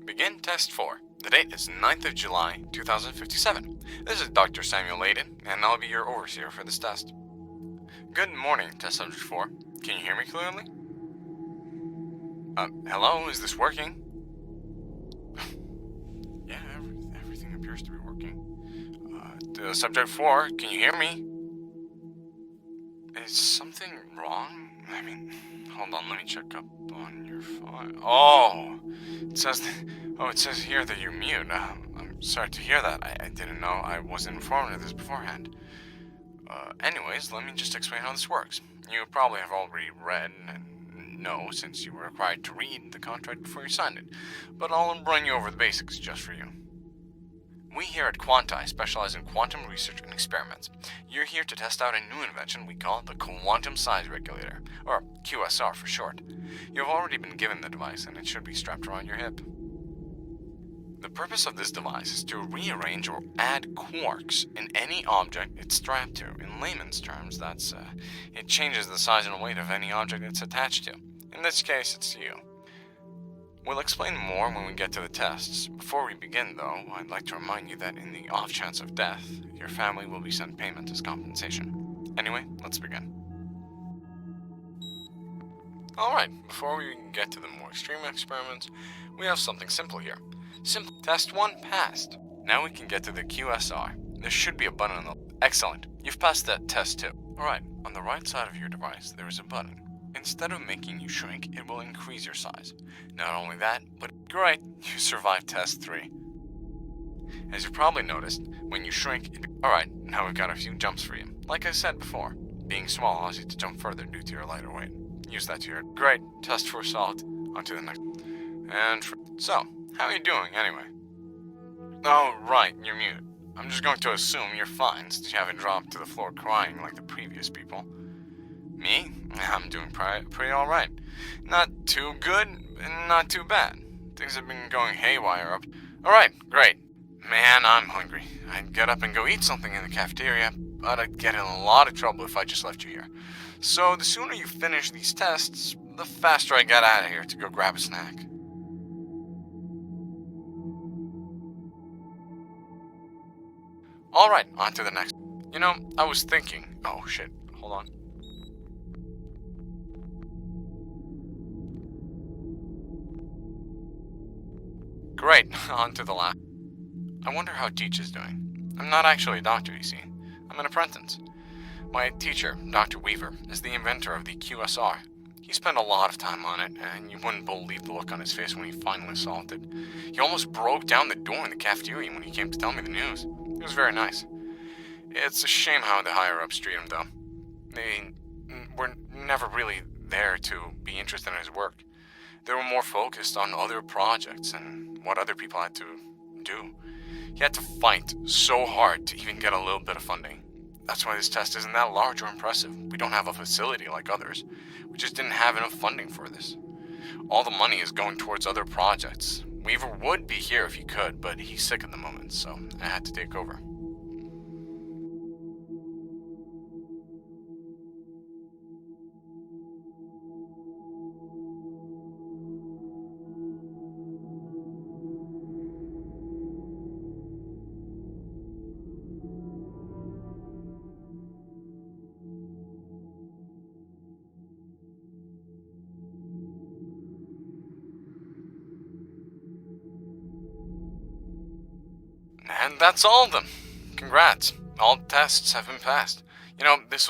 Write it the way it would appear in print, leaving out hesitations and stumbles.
Begin Test 4. The date is 9th of July, 2057. This is Dr. Samuel Layden, and I'll be your overseer for this test. Good morning, Test Subject 4. Can you hear me clearly? Hello, is this working? Yeah, everything appears to be working. Subject 4, can you hear me? Is something wrong? Hold on, let me check up on your phone. Oh, it says here that you're mute. I'm sorry to hear that. I didn't know. I wasn't informed of this beforehand. Anyways, let me just explain how this works. You probably have already read and know, since you were required to read the contract before you signed it, but I'll run you over the basics just for you. We here at Quanti specialize in quantum research and experiments. You're here to test out a new invention. We call it the Quantum Size Regulator, or QSR for short. You've already been given the device, and it should be strapped around your hip. The purpose of this device is to rearrange or add quarks in any object it's strapped to. In layman's terms, it changes the size and weight of any object it's attached to. In this case, it's you. We'll explain more when we get to the tests. Before we begin, though, I'd like to remind you that in the off chance of death, your family will be sent payment as compensation. Anyway, let's begin. Alright, before we get to the more extreme experiments, we have something simple here. Simple. Test 1 passed. Now we can get to the QSR. There should be a button on the... Excellent. You've passed that test too. Alright, on the right side of your device, there is a button. Instead of making you shrink, it will increase your size. Not only that, but great, you survived test 3. As you probably noticed, when you shrink, Alright, now we've got a few jumps for you. Like I said before, being small allows you to jump further due to your lighter weight. Use that to your... Great, test 4 solved. On to the next. So, how are you doing anyway? Oh, right, you're mute. I'm just going to assume you're fine since you haven't dropped to the floor crying like the previous people. Me? I'm doing pretty alright. Not too good, and not too bad. Things have been going haywire up. Alright, great. Man, I'm hungry. I'd get up and go eat something in the cafeteria, but I'd get in a lot of trouble if I just left you here. So the sooner you finish these tests, the faster I get out of here to go grab a snack. Alright, on to the next. You know, I was thinking... Oh shit, hold on. Great, on to the last. I wonder how Teach is doing. I'm not actually a doctor, you see. I'm an apprentice. My teacher, Dr. Weaver, is the inventor of the QSR. He spent a lot of time on it, and you wouldn't believe the look on his face when he finally solved it. He almost broke down the door in the cafeteria when he came to tell me the news. It was very nice. It's a shame how the higher-ups treat him, though. They were never really there to be interested in his work. They were more focused on other projects and what other people had to do. He had to fight so hard to even get a little bit of funding. That's why this test isn't that large or impressive. We don't have a facility like others. We just didn't have enough funding for this. All the money is going towards other projects. Weaver would be here if he could, but he's sick at the moment, so I had to take over. And that's all of them. Congrats. All tests have been passed. You know, this